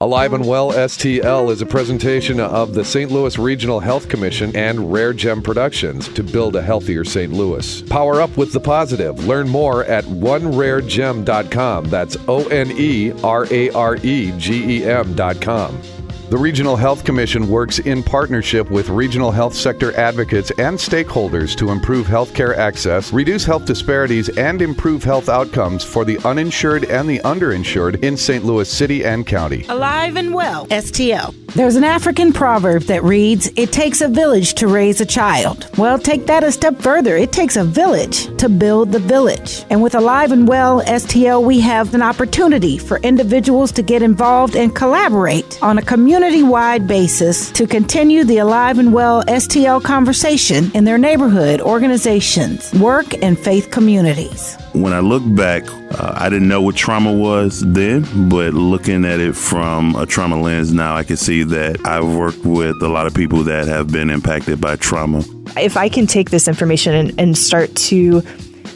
Alive and Well STL is a presentation of the St. Louis Regional Health Commission and Rare Gem Productions to build a healthier St. Louis. Power up with the positive. Learn more at oneraregem.com. That's ONERAREGEM.com. The Regional Health Commission works in partnership with regional health sector advocates and stakeholders to improve healthcare access, reduce health disparities, and improve health outcomes for the uninsured and the underinsured in St. Louis City and County. Alive and Well, STL. There's an African proverb that reads, "It takes a village to raise a child." Well, take that a step further. It takes a village to build the village. And with Alive and Well STL, we have an opportunity for individuals to get involved and collaborate on a community-wide basis to continue the Alive and Well STL conversation in their neighborhood, organizations, work, and faith communities. When I look back, I didn't know what trauma was then, but looking at it from a trauma lens now, I can see that I've worked with a lot of people that have been impacted by trauma. If I can take this information and start to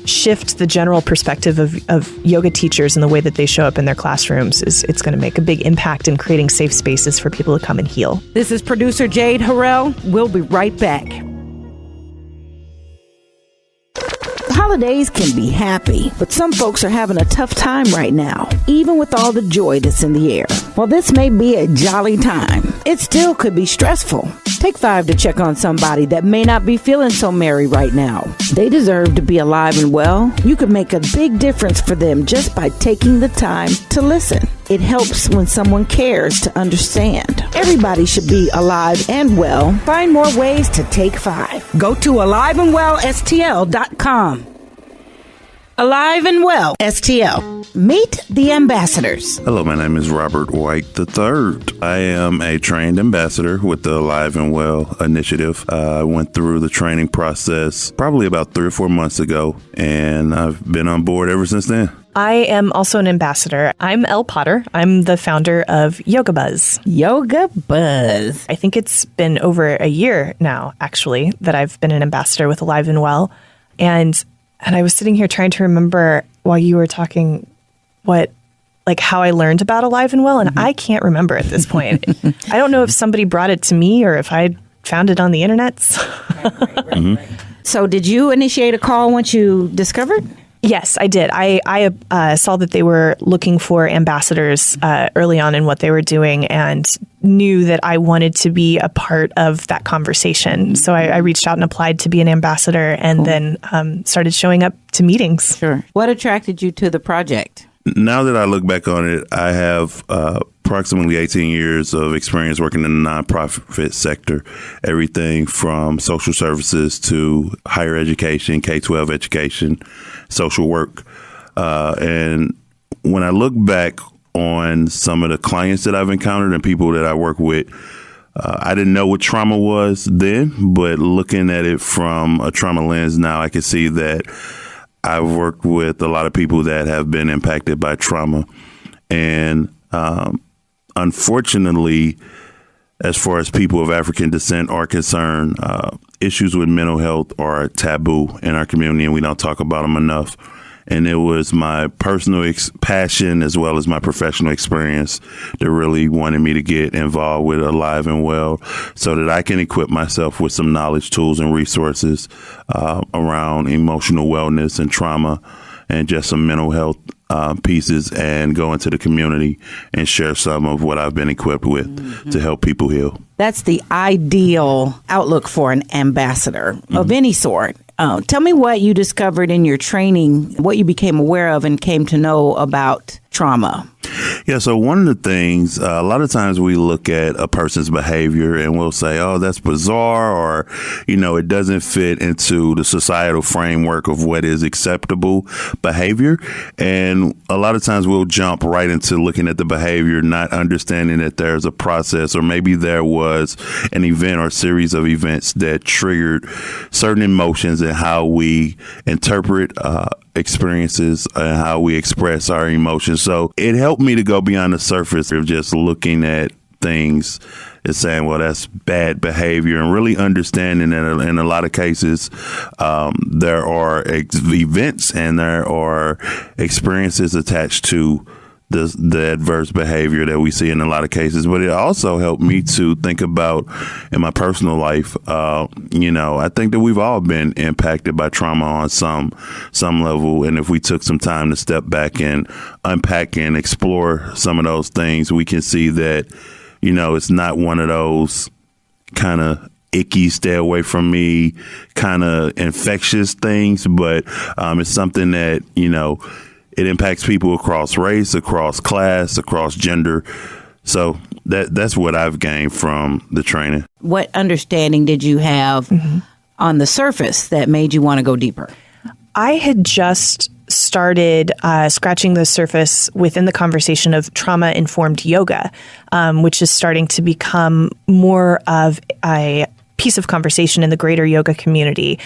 shift the general perspective of yoga teachers and the way that they show up in their classrooms, it's going to make a big impact in creating safe spaces for people to come and heal. This is producer Jade Harrell. We'll be right back. Holidays can be happy, but some folks are having a tough time right now, even with all the joy that's in the air. While this may be a jolly time, it still could be stressful. Take 5 to check on somebody that may not be feeling so merry right now. They deserve to be alive and well. You could make a big difference for them just by taking the time to listen. It helps when someone cares to understand. Everybody should be alive and well. Find more ways to take 5. Go to aliveandwellstl.com. Alive and Well STL. Meet the ambassadors. Hello, my name is Robert White III. I am a trained ambassador with the Alive and Well initiative. I went through the training process probably about 3 or 4 months ago, and I've been on board ever since then. I am also an ambassador. I'm Elle Potter. I'm the founder of Yoga Buzz. Yoga Buzz. I think it's been over a year now, actually, that I've been an ambassador with Alive and Well. And I was sitting here trying to remember while you were talking how I learned about Alive and Well, and I can't remember at this point. I don't know if somebody brought it to me or if I found it on the internet. Right. So did you initiate a call once you discovered? Yes, I did. I saw that they were looking for ambassadors early on in what they were doing and knew that I wanted to be a part of that conversation. So I reached out and applied to be an ambassador and then started showing up to meetings. Sure. What attracted you to the project? Now that I look back on it, I have approximately 18 years of experience working in the nonprofit sector, everything from social services to higher education, K-12 education, social work. And when I look back on some of the clients that I've encountered and people that I work with, I didn't know what trauma was then, but looking at it from a trauma lens now, I can see that I've worked with a lot of people that have been impacted by trauma. And unfortunately, as far as people of African descent are concerned, issues with mental health are taboo in our community, and we don't talk about them enough. And it was my personal passion as well as my professional experience that really wanted me to get involved with Alive and Well so that I can equip myself with some knowledge, tools, and resources around emotional wellness and trauma and just some mental health pieces and go into the community and share some of what I've been equipped with to help people heal. That's the ideal outlook for an ambassador of any sort. Tell me what you discovered in your training, what you became aware of and came to know about trauma. Yeah, so one of the things, a lot of times we look at a person's behavior and we'll say, oh, that's bizarre, or, it doesn't fit into the societal framework of what is acceptable behavior. And a lot of times we'll jump right into looking at the behavior, not understanding that there's a process, or maybe there was an event or series of events that triggered certain emotions and how we interpret experiences and how we express our emotions. So it helped me to go beyond the surface of just looking at things and saying, well, that's bad behavior, and really understanding that in a lot of cases, there are events and there are experiences attached to the adverse behavior that we see in a lot of cases. But it also helped me to think about in my personal life, I think that we've all been impacted by trauma on some level. And if we took some time to step back and unpack and explore some of those things, we can see that, it's not one of those kind of icky, stay away from me kind of infectious things, but it's something that, it impacts people across race, across class, across gender. So that's what I've gained from the training. What understanding did you have on the surface that made you want to go deeper? I had just started scratching the surface within the conversation of trauma-informed yoga, which is starting to become more of a piece of conversation in the greater yoga community.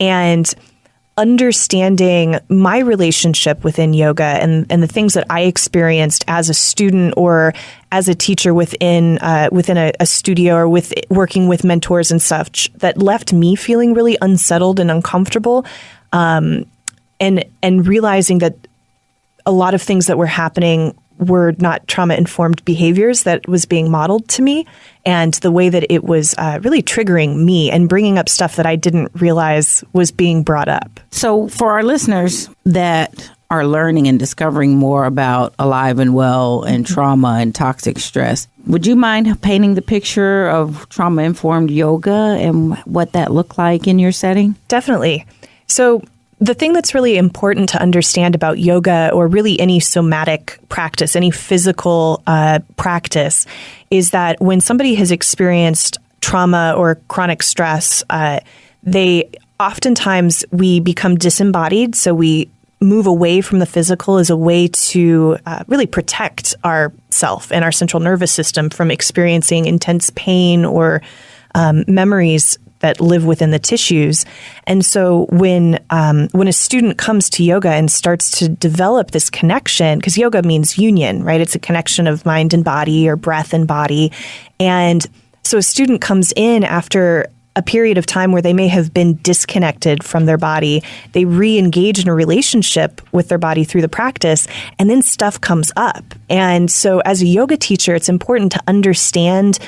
And understanding my relationship within yoga and the things that I experienced as a student or as a teacher within a studio or with working with mentors and such that left me feeling really unsettled and uncomfortable, and realizing that a lot of things that were happening were not trauma-informed behaviors that was being modeled to me, and the way that it was really triggering me and bringing up stuff that I didn't realize was being brought up. So for our listeners that are learning and discovering more about Alive and Well and trauma and toxic stress, would you mind painting the picture of trauma-informed yoga and what that looked like in your setting? Definitely. So the thing that's really important to understand about yoga, or really any somatic practice, any physical practice, is that when somebody has experienced trauma or chronic stress, we become disembodied. So we move away from the physical as a way to really protect ourself and our central nervous system from experiencing intense pain or memories that live within the tissues. And so when a student comes to yoga and starts to develop this connection, because yoga means union, right? It's a connection of mind and body, or breath and body. And so a student comes in after a period of time where they may have been disconnected from their body. They re-engage in a relationship with their body through the practice, and then stuff comes up. And so as a yoga teacher, it's important to understand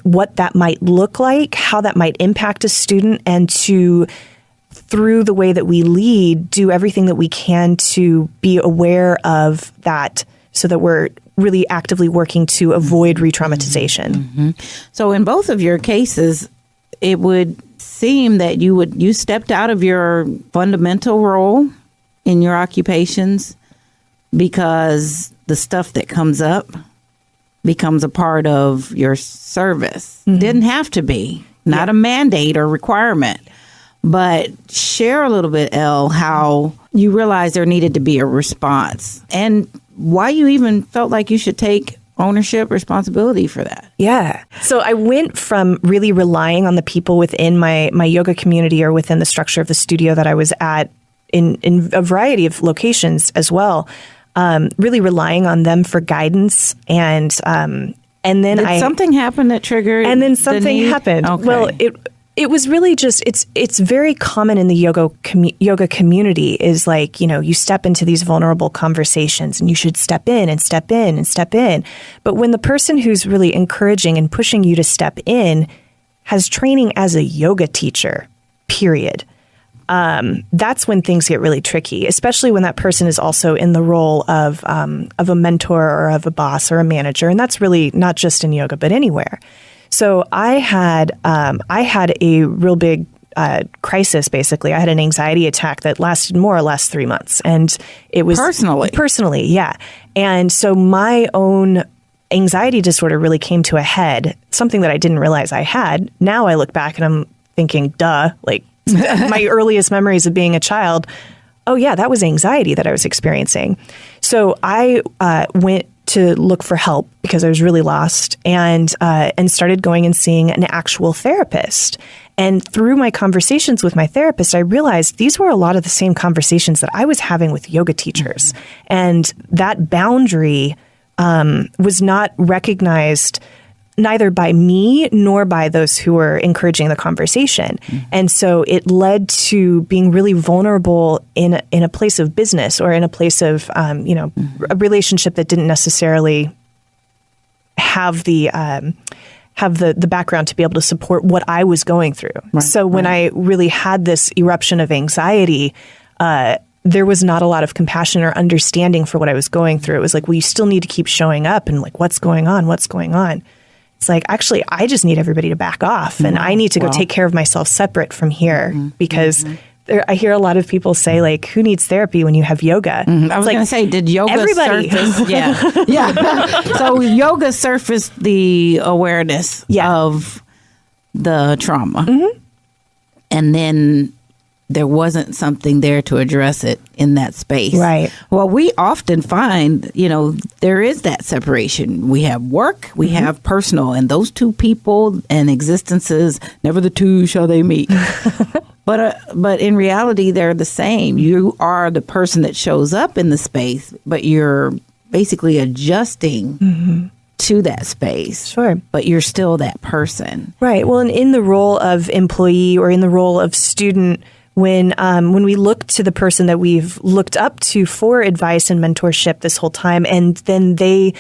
what that might look like, how that might impact a student, and to, through the way that we lead, do everything that we can to be aware of that so that we're really actively working to avoid re-traumatization. Mm-hmm. So in both of your cases, it would seem that you stepped out of your fundamental role in your occupations because the stuff that comes up becomes a part of your service. Mm-hmm. Didn't have to be, not a mandate or requirement. But share a little bit, Elle, how you realized there needed to be a response and why you even felt like you should take ownership, responsibility for that. Yeah. So I went from really relying on the people within my yoga community or within the structure of the studio that I was at in a variety of locations as well, really relying on them for guidance. And then Did something happen that triggered? And then something happened. Okay. Well, it was really just, it's very common in the yoga community is like, you step into these vulnerable conversations and you should step in and step in and step in. But when the person who's really encouraging and pushing you to step in has training as a yoga teacher, period, that's when things get really tricky, especially when that person is also in the role of a mentor or of a boss or a manager. And that's really not just in yoga, but anywhere. So I had a real big crisis, basically. I had an anxiety attack that lasted more or less 3 months. And it was... Personally, yeah. And so my own anxiety disorder really came to a head, something that I didn't realize I had. Now I look back and I'm thinking, duh, like my earliest memories of being a child, oh yeah, that was anxiety that I was experiencing. So I went to look for help because I was really lost and started going and seeing an actual therapist. And through my conversations with my therapist, I realized these were a lot of the same conversations that I was having with yoga teachers. Mm-hmm. And that boundary was not recognized neither by me nor by those who were encouraging the conversation. And so it led to being really vulnerable in a place of business or in a place of, a relationship that didn't necessarily have the background to be able to support what I was going through. Right, so when I really had this eruption of anxiety, there was not a lot of compassion or understanding for what I was going through. It was like, well, you still need to keep showing up, and like, what's going on? What's going on? It's like, actually, I just need everybody to back off, and I need to go take care of myself separate from here, because I hear a lot of people say, like, who needs therapy when you have yoga? I was going to say, did yoga surface? Yeah. So yoga surfaced the awareness of the trauma. And then there wasn't something there to address it in that space. Right. Well, we often find, there is that separation. We have work, we have personal, and those two people and existences, never the two shall they meet. But in reality, they're the same. You are the person that shows up in the space, but you're basically adjusting to that space. Sure. But you're still that person. Right. Well, and in the role of employee or in the role of student, when we look to the person that we've looked up to for advice and mentorship this whole time, and then they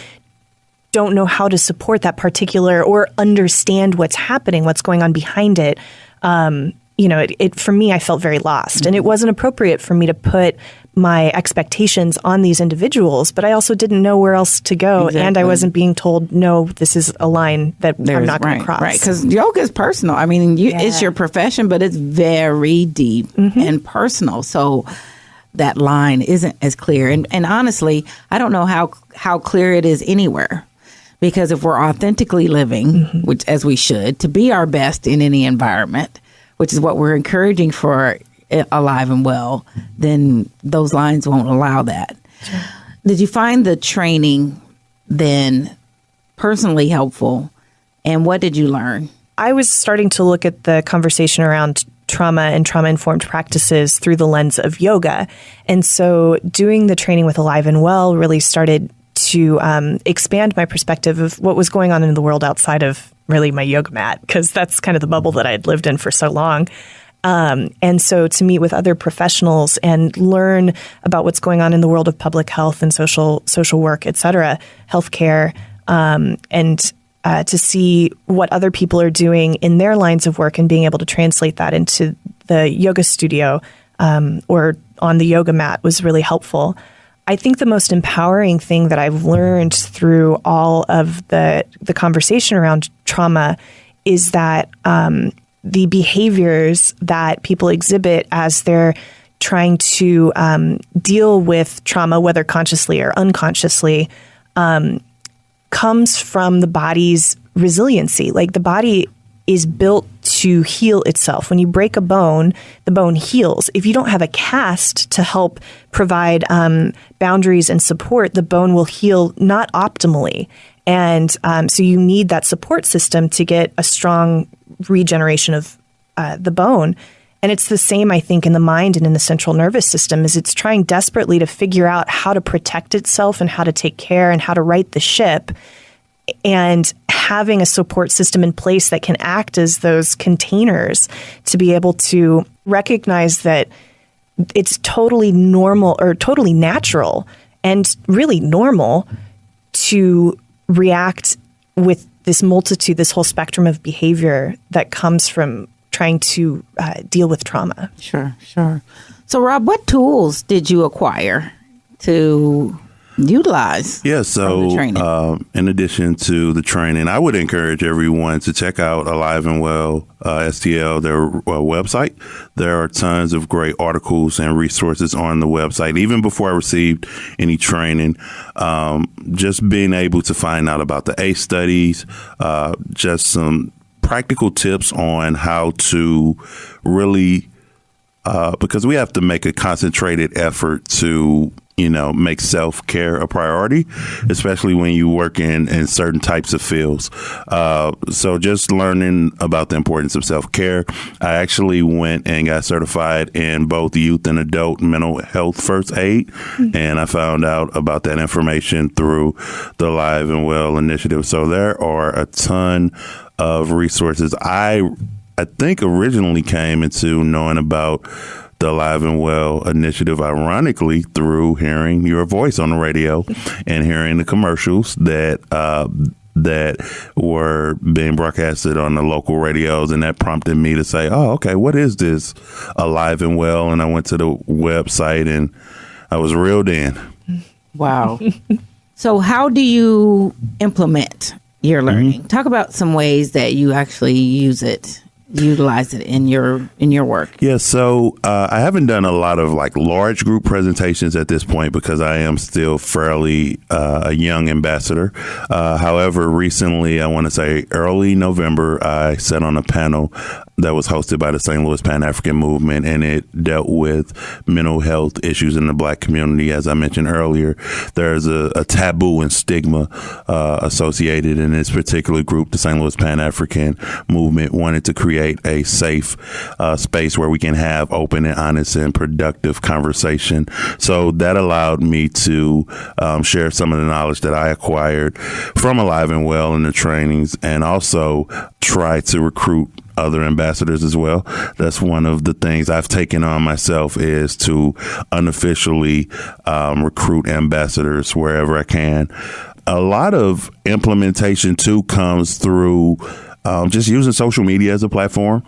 don't know how to support that particular or understand what's happening, what's going on behind it, it for me, I felt very lost. And it wasn't appropriate for me to put my expectations on these individuals, but I also didn't know where else to go. Exactly. And I wasn't being told, no, this is a line that I'm not going to cross. Right, because yoga is personal. I mean, it's your profession, but it's very deep and personal. So that line isn't as clear. And honestly, I don't know how clear it is anywhere. Because if we're authentically living, which as we should, to be our best in any environment, which is what we're encouraging for Alive and Well, then those lines won't allow that. Sure. Did you find the training then personally helpful? And what did you learn? I was starting to look at the conversation around trauma and trauma-informed practices through the lens of yoga. And so doing the training with Alive and Well really started to expand my perspective of what was going on in the world outside of really my yoga mat, because that's kind of the bubble that I had lived in for so long. And so to meet with other professionals and learn about what's going on in the world of public health and social work, et cetera, healthcare, and to see what other people are doing in their lines of work and being able to translate that into the yoga studio or on the yoga mat was really helpful. I think the most empowering thing that I've learned through all of the conversation around trauma is that the behaviors that people exhibit as they're trying to deal with trauma, whether consciously or unconsciously, comes from the body's resiliency. Like the body is built to heal itself. When you break a bone, the bone heals. If you don't have a cast to help provide boundaries and support, the bone will heal not optimally. And so you need that support system to get a strong regeneration of the bone. And it's the same, I think, in the mind and in the central nervous system, is it's trying desperately to figure out how to protect itself and how to take care and how to right the ship. And having a support system in place that can act as those containers to be able to recognize that it's totally normal or totally natural and really normal to react with this multitude, this whole spectrum of behavior that comes from trying to deal with trauma. Sure. So, Rob, what tools did you acquire to utilize? Yeah, so in addition to the training, I would encourage everyone to check out Alive and Well, STL, their website. There are tons of great articles and resources on the website. Even before I received any training, just being able to find out about the ACE studies, just some practical tips on how to really, because we have to make a concentrated effort to make self-care a priority, especially when you work in certain types of fields. So just learning about the importance of self-care. I actually went and got certified in both youth and adult mental health first aid. And I found out about that information through the Alive and Well initiative. So there are a ton of resources. I think originally came into knowing about the Alive and Well initiative, ironically, through hearing your voice on the radio and hearing the commercials that were being broadcasted on the local radios. And that prompted me to say, oh, okay, what is this Alive and Well? And I went to the website and I was reeled in. Wow. So how do you implement your learning? Talk about some ways that you actually utilize it in your work. Yeah, so I haven't done a lot of large group presentations at this point because I am still fairly a young ambassador. However, recently, I want to say early November, I sat on a panel that was hosted by the St. Louis Pan-African Movement, and it dealt with mental health issues in the Black community. As I mentioned earlier, there's a taboo and stigma associated in this particular group. The St. Louis Pan-African Movement wanted to create a safe space where we can have open and honest and productive conversation. So that allowed me to share some of the knowledge that I acquired from Alive and Well in the trainings, and also try to recruit other ambassadors as well. That's one of the things I've taken on myself, is to unofficially recruit ambassadors wherever I can. A lot of implementation too comes through just using social media as a platform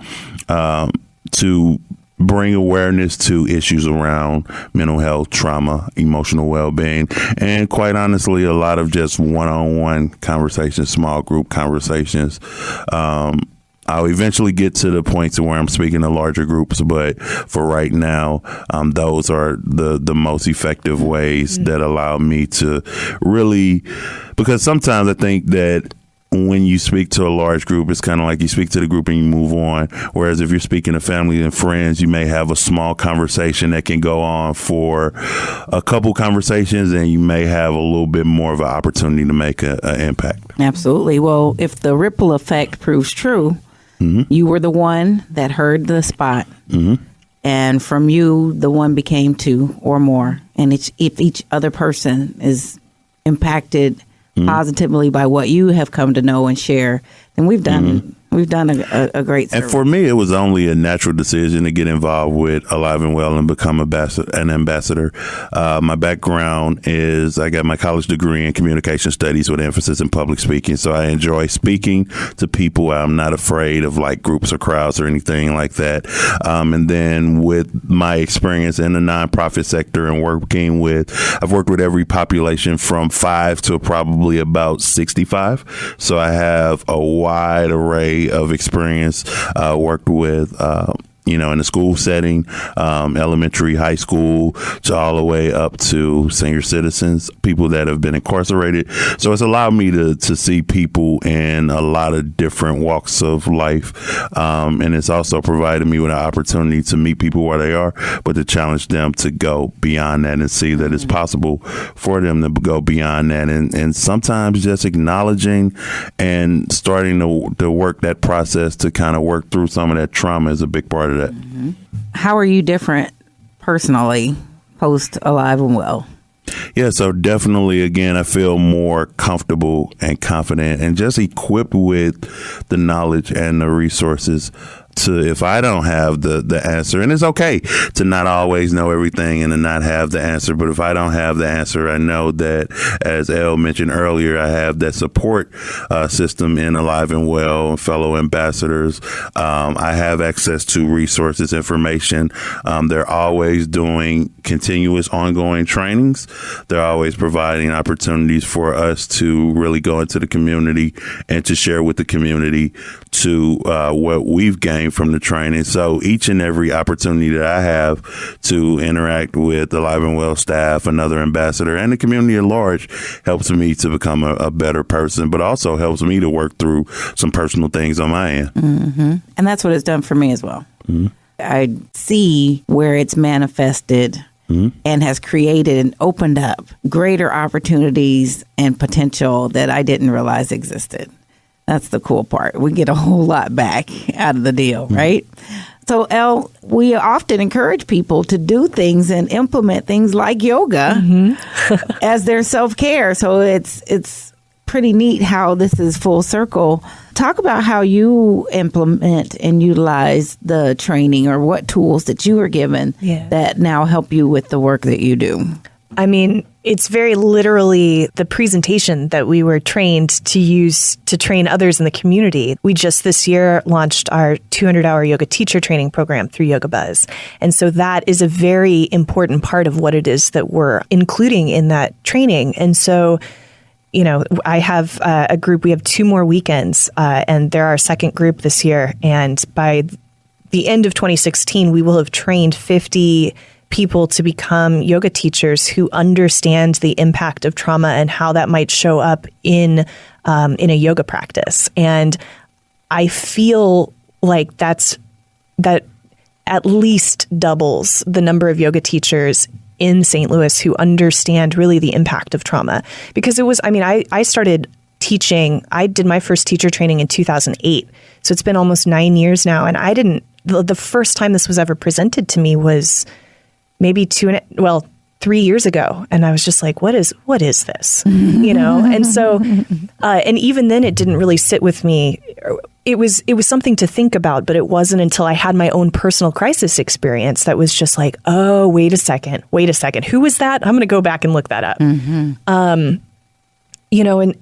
to bring awareness to issues around mental health, trauma, emotional well-being, and quite honestly, a lot of just one-on-one conversations, small group conversations. I'll eventually get to the point to where I'm speaking to larger groups, but for right now, those are the most effective ways that allow me to really, because sometimes I think that when you speak to a large group, it's kind of like you speak to the group and you move on. Whereas if you're speaking to family and friends, you may have a small conversation that can go on for a couple conversations, and you may have a little bit more of an opportunity to make an impact. Absolutely. Well, if the ripple effect proves true, you were the one that heard the spot. And from you, the one became two or more. And if each other person is impacted positively by what you have come to know and share, then we've done a great service. And for me, it was only a natural decision to get involved with Alive and Well and become an ambassador. My background is I got my college degree in communication studies with emphasis in public speaking. So I enjoy speaking to people. I'm not afraid of groups or crowds or anything like that. And then with my experience in the nonprofit sector and I've worked with every population from 5 to probably about 65. So I have a wide array of experience, worked with in the school setting, elementary, high school, to all the way up to senior citizens, people that have been incarcerated. So it's allowed me to see people in a lot of different walks of life. And it's also provided me with an opportunity to meet people where they are, but to challenge them to go beyond that and see that it's possible for them to go beyond that. And sometimes just acknowledging and starting to work that process to kind of work through some of that trauma is a big part of that. How are you different personally post Alive and Well? Yeah, so definitely, again, I feel more comfortable and confident and just equipped with the knowledge and the resources to, if I don't have the answer, and it's okay to not always know everything and to not have the answer, but if I don't have the answer, I know that, as Elle mentioned earlier, I have that support system in Alive and Well and fellow ambassadors. I have access to resources, information. They're always doing continuous ongoing trainings. They're always providing opportunities for us to really go into the community and to share with the community to what we've gained from the training. So each and every opportunity that I have to interact with the Alive and Well staff, another ambassador, and the community at large helps me to become a better person, but also helps me to work through some personal things on my end. And that's what it's done for me as well. I see where it's manifested and has created and opened up greater opportunities and potential that I didn't realize existed. That's the cool part. We get a whole lot back out of the deal, right? So, Elle, we often encourage people to do things and implement things like yoga as their self-care. So it's pretty neat how this is full circle. Talk about how you implement and utilize the training, or what tools that you were given that now help you with the work that you do. I mean, it's very literally the presentation that we were trained to use to train others in the community. We just this year launched our 200-hour yoga teacher training program through Yoga Buzz. And so that is a very important part of what it is that we're including in that training. And so, you know, I have a group, we have 2 more weekends, and they're our second group this year. And by the end of 2016, we will have trained 50 people to become yoga teachers who understand the impact of trauma and how that might show up in a yoga practice. And I feel like that at least doubles the number of yoga teachers in St. Louis who understand really the impact of trauma. Because it was, I mean, I started teaching, I did my first teacher training in 2008. So it's been almost 9 years now. And the first time this was ever presented to me was maybe 3 years ago. And I was just like, what is this? You know? And so, and even then it didn't really sit with me. It was something to think about, but it wasn't until I had my own personal crisis experience that was just like, oh, wait a second. Who was that? I'm going to go back and look that up. You know,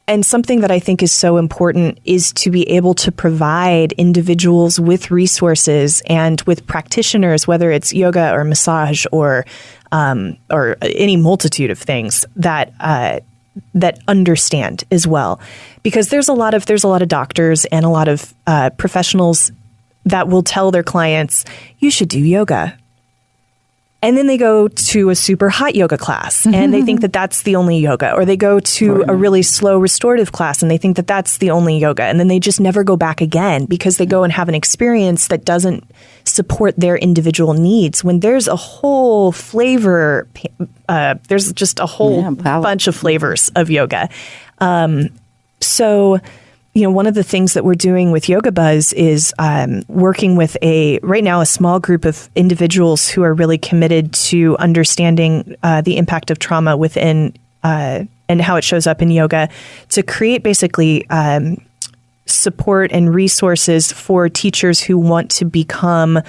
and something that I think is so important is to be able to provide individuals with resources and with practitioners, whether it's yoga or massage or any multitude of things that understand as well, because there's a lot of doctors and a lot of professionals that will tell their clients, you should do yoga. And then they go to a super hot yoga class and they think that that's the only yoga, or they go to a really slow restorative class and they think that that's the only yoga. And then they just never go back again because they go and have an experience that doesn't support their individual needs, when there's a whole flavor, there's just a whole bunch of flavors of yoga. So, you know, one of the things that we're doing with Yoga Buzz is working with right now a small group of individuals who are really committed to understanding the impact of trauma within and how it shows up in yoga, to create basically support and resources for teachers who want to become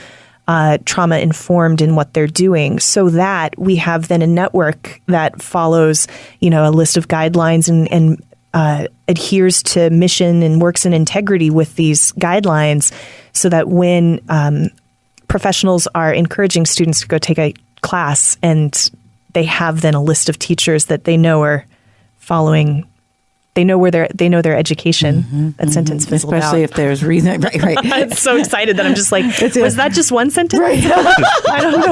trauma informed in what they're doing, so that we have then a network that follows, you know, a list of guidelines and adheres to mission and works in integrity with these guidelines, so that when professionals are encouraging students to go take a class and they have then a list of teachers that they know are following, they know their education. That sentence fizzled especially out. if there's reason. Right. I'm so excited that I'm just like, was that just one sentence? Right. I don't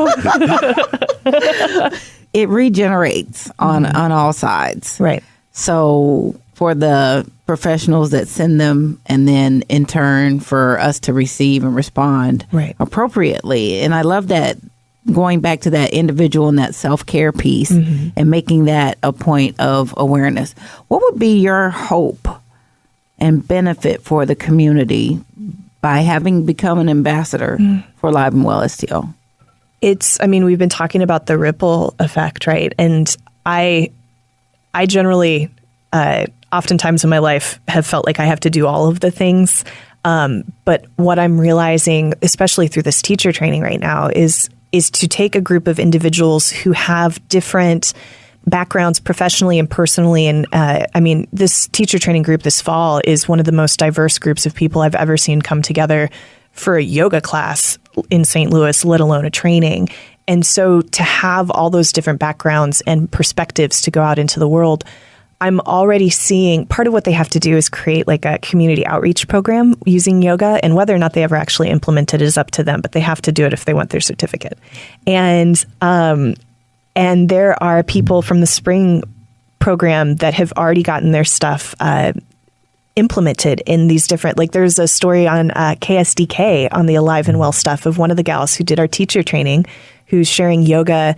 know. It regenerates on all sides. Right. So for the professionals that send them, and then in turn for us to receive and respond appropriately. And I love that, going back to that individual and that self-care piece and making that a point of awareness. What would be your hope and benefit for the community by having become an ambassador for Live and Well STL? We've been talking about the ripple effect, right? And I generally, oftentimes in my life, have felt like I have to do all of the things. But what I'm realizing, especially through this teacher training right now, is to take a group of individuals who have different backgrounds professionally and personally. And this teacher training group this fall is one of the most diverse groups of people I've ever seen come together for a yoga class in St. Louis, let alone a training. And so to have all those different backgrounds and perspectives to go out into the world, I'm already seeing part of what they have to do is create like a community outreach program using yoga, and whether or not they ever actually implement it is up to them, but they have to do it if they want their certificate. And there are people from the spring program that have already gotten their stuff implemented in these different, like there's a story on KSDK on the Alive and Well stuff of one of the gals who did our teacher training, who's sharing yoga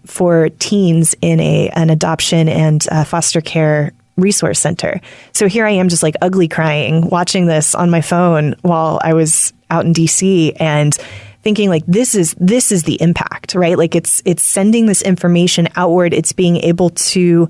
for teens in an adoption and foster care resource center. So here I am just like ugly crying, watching this on my phone while I was out in DC and thinking like, this is the impact, right? Like it's sending this information outward. It's being able to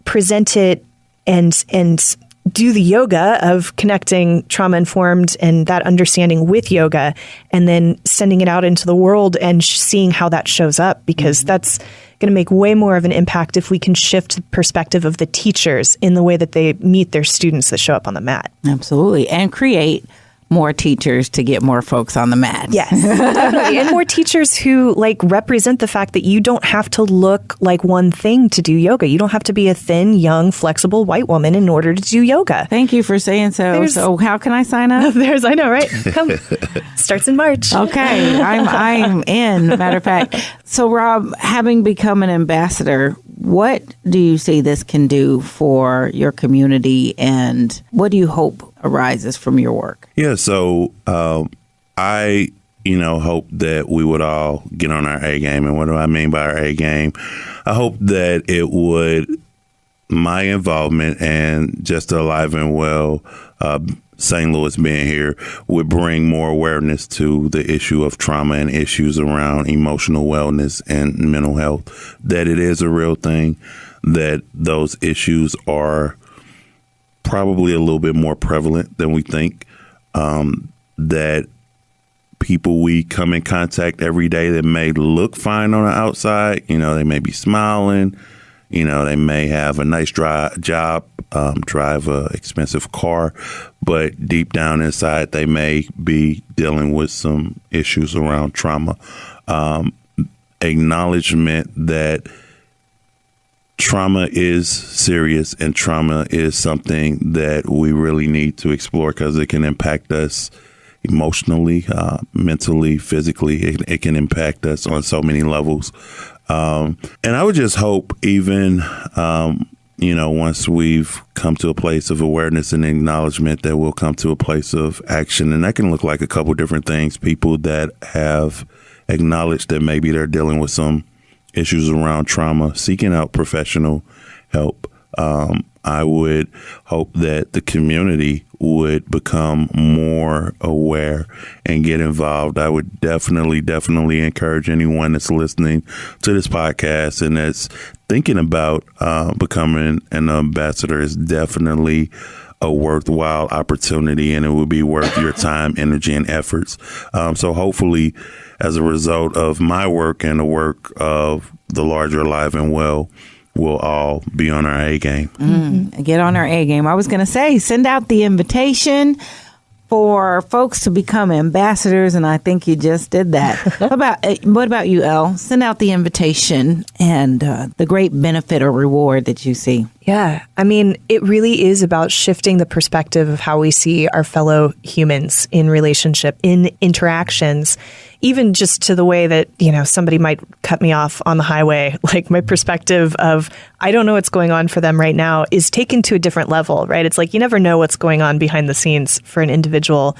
present it and do the yoga of connecting trauma informed and that understanding with yoga, and then sending it out into the world and seeing how that shows up, because that's going to make way more of an impact if we can shift the perspective of the teachers in the way that they meet their students that show up on the mat. Absolutely. And create more teachers to get more folks on the mat. Yes, definitely. And more teachers who like represent the fact that you don't have to look like one thing to do yoga. You don't have to be a thin, young, flexible white woman in order to do yoga. Thank you for saying so. So how can I sign up? I know, right? Come. Starts in March. Okay. I'm in, matter of fact. So Rob, having become an ambassador, what do you see this can do for your community, and what do you hope arises from your work? Yeah, so I, hope that we would all get on our A game. And what do I mean by our A game? I hope that it would, my involvement and just Alive and Well, St. Louis being here, would bring more awareness to the issue of trauma and issues around emotional wellness and mental health, that it is a real thing, that those issues are probably a little bit more prevalent than we think, that people we come in contact every day that may look fine on the outside, they may be smiling, they may have a nice job, drive a expensive car, but deep down inside, they may be dealing with some issues around trauma. Acknowledgement that trauma is serious and trauma is something that we really need to explore, because it can impact us emotionally, mentally, physically. It can impact us on so many levels. And I would just hope even, once we've come to a place of awareness and acknowledgement, that we'll come to a place of action. And that can look like a couple different things. People that have acknowledged that maybe they're dealing with some issues around trauma, seeking out professional help. I would hope that the community would become more aware and get involved. I would definitely encourage anyone that's listening to this podcast and that's thinking about becoming an ambassador. Is definitely a worthwhile opportunity, and it will be worth your time, energy, and efforts. So hopefully, as a result of my work and the work of the larger Alive and Well, we'll all be on our A game. Get on our A game. I was going to say, send out the invitation for folks to become ambassadors, and I think you just did that. What about you, Elle? Send out the invitation and the great benefit or reward that you see. Yeah. I mean, it really is about shifting the perspective of how we see our fellow humans in relationship, in interactions, even just to the way that, somebody might cut me off on the highway. Like my perspective of, I don't know what's going on for them right now is taken to a different level, right? It's like, you never know what's going on behind the scenes for an individual.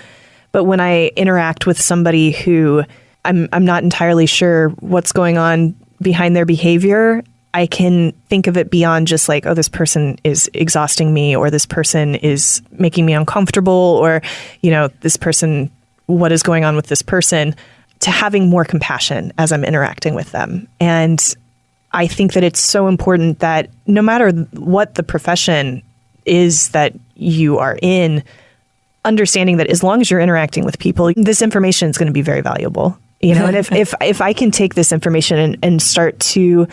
But when I interact with somebody who I'm not entirely sure what's going on behind their behavior, I can think of it beyond just like, oh, this person is exhausting me, or this person is making me uncomfortable, or, this person, what is going on with this person, to having more compassion as I'm interacting with them. And I think that it's so important that no matter what the profession is that you are in, understanding that as long as you're interacting with people, this information is going to be very valuable. And if I can take this information and start to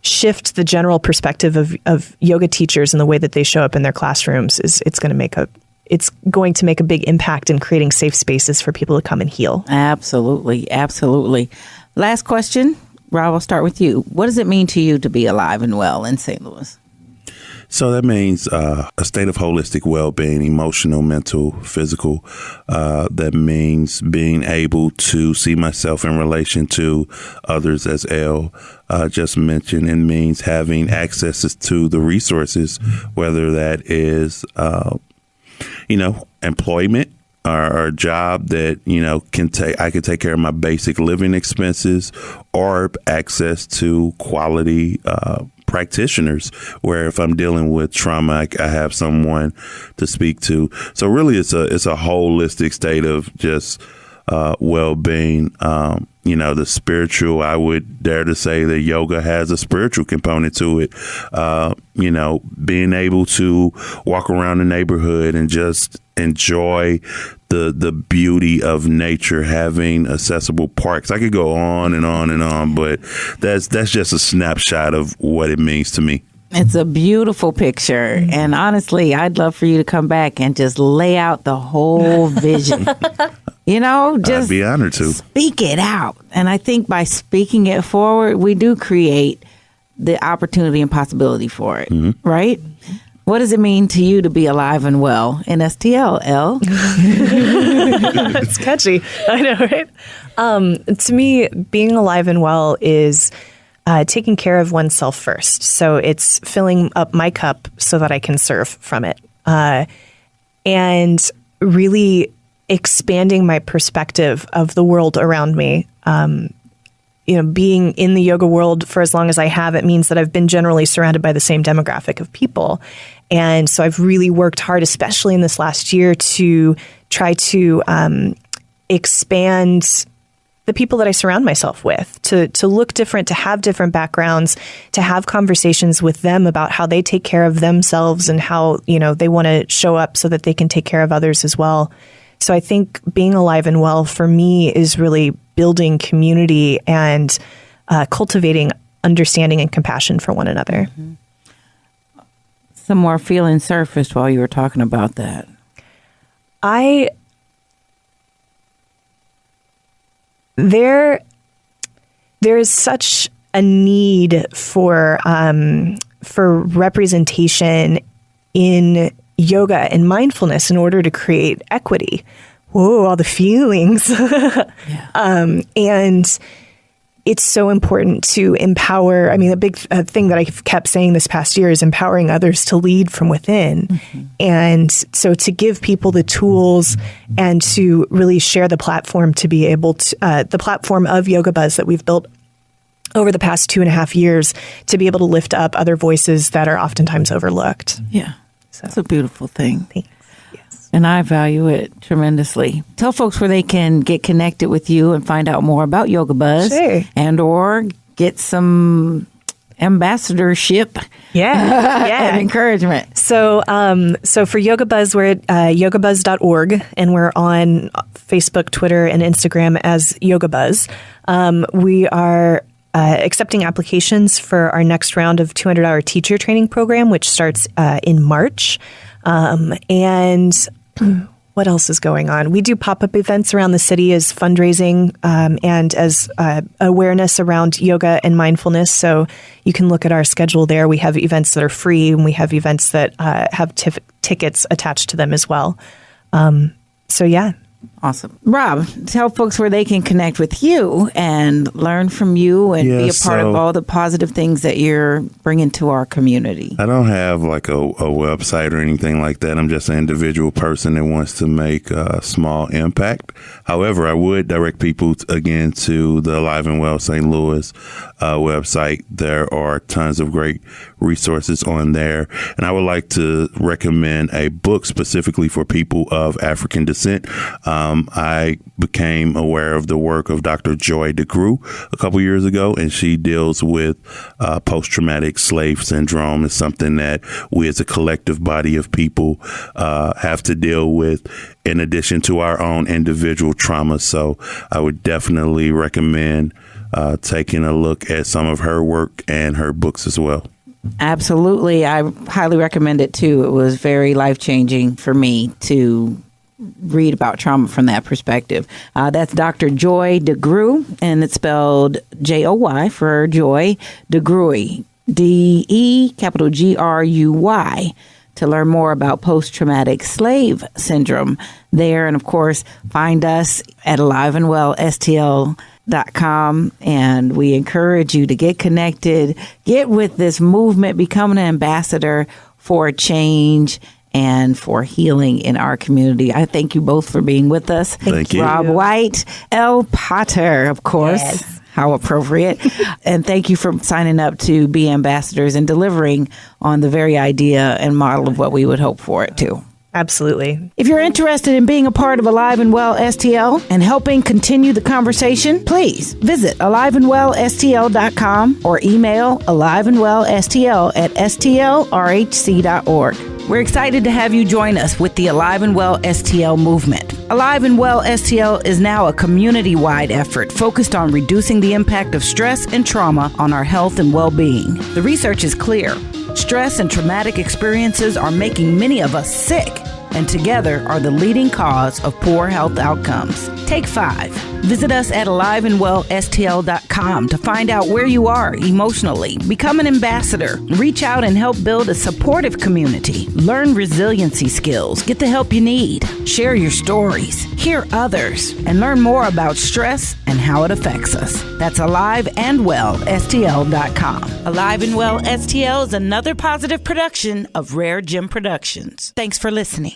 shift the general perspective of yoga teachers and the way that they show up in their classrooms, it's going to make a big impact in creating safe spaces for people to come and heal. Absolutely. Last question, Rob, I'll start with you. What does it mean to you to be alive and well in St. Louis? So that means a state of holistic well-being, emotional, mental, physical. That means being able to see myself in relation to others, as Elle just mentioned. It means having access to the resources, whether that is, employment, or a job that, I can take care of my basic living expenses, or access to quality practitioners, where if I'm dealing with trauma, I have someone to speak to. So really it's a holistic state of just well-being. The spiritual, I would dare to say that yoga has a spiritual component to it. Being able to walk around the neighborhood and just enjoy the beauty of nature, having accessible parks. I could go on and on and on, but that's just a snapshot of what it means to me. It's a beautiful picture. And honestly, I'd love for you to come back and just lay out the whole vision. Just I'd be honored to. Speak it out. And I think by speaking it forward, we do create the opportunity and possibility for it, right? What does it mean to you to be alive and well in STL, Elle? It's catchy. I know, right? To me, being alive and well is taking care of oneself first. So it's filling up my cup so that I can serve from it. And really expanding my perspective of the world around me. Being in the yoga world for as long as I have, it means that I've been generally surrounded by the same demographic of people. And so I've really worked hard, especially in this last year, to try to expand the people that I surround myself with, to look different, to have different backgrounds, to have conversations with them about how they take care of themselves and how, they want to show up so that they can take care of others as well. So I think being alive and well for me is really building community and cultivating understanding and compassion for one another. Mm-hmm. Some more feelings surfaced while you were talking about that. There is such a need for representation in yoga and mindfulness in order to create equity. Whoa, all the feelings. Yeah. And it's so important to empower. I mean, a big thing that I've kept saying this past year is empowering others to lead from within. Mm-hmm. And so to give people the tools and to really share the platform to be able to, the platform of Yoga Buzz that we've built over the past 2.5 years, to be able to lift up other voices that are oftentimes overlooked. Yeah. So it's a beautiful thing. Thanks. Yes. And I value it tremendously. Tell folks where they can get connected with you and find out more about Yoga Buzz. Sure. And or get some ambassadorship. Yeah. And encouragement. So for Yoga Buzz, we're at yogabuzz.org, and we're on Facebook, Twitter, and Instagram as Yoga Buzz. We are accepting applications for our next round of 200-hour teacher training program, which starts in March. And what else is going on? We do pop-up events around the city as fundraising and as awareness around yoga and mindfulness. So you can look at our schedule there. We have events that are free, and we have events that have tickets attached to them as well. So yeah. Awesome. Rob, tell folks where they can connect with you and learn from you and be a part of all the positive things that you're bringing to our community. I don't have like a website or anything like that. I'm just an individual person that wants to make a small impact. However, I would direct people again to the Alive and Well St. Louis website. There are tons of great resources on there. And I would like to recommend a book specifically for people of African descent. I became aware of the work of Dr. Joy DeGruy a couple years ago, and she deals with post-traumatic slave syndrome. It's something that we as a collective body of people have to deal with in addition to our own individual trauma. So I would definitely recommend taking a look at some of her work and her books as well. Absolutely. I highly recommend it too. It was very life-changing for me to read about trauma from that perspective. That's Dr. Joy DeGruy, and it's spelled Joy for Joy, DeGruy, capital GRUY, to learn more about post-traumatic slave syndrome there. And of course, find us at aliveandwellstl.com. And we encourage you to get connected, get with this movement, become an ambassador for change and for healing in our community. I thank you both for being with us. Thank you. Rob White, L. Potter, of course. Yes. How appropriate. And thank you for signing up to be ambassadors and delivering on the very idea and model of what we would hope for it too. Absolutely. If you're interested in being a part of Alive and Well STL and helping continue the conversation, please visit aliveandwellstl.com or email aliveandwellstl@stlrhc.org. We're excited to have you join us with the Alive and Well STL movement. Alive and Well STL is now a community-wide effort focused on reducing the impact of stress and trauma on our health and well-being. The research is clear. Stress and traumatic experiences are making many of us sick, and together are the leading cause of poor health outcomes. Take 5. Visit us at aliveandwellstl.com to find out where you are emotionally. Become an ambassador. Reach out and help build a supportive community. Learn resiliency skills. Get the help you need. Share your stories. Hear others. And learn more about stress and how it affects us. That's aliveandwellstl.com. Alive and Well STL is another positive production of Rare Gem Productions. Thanks for listening.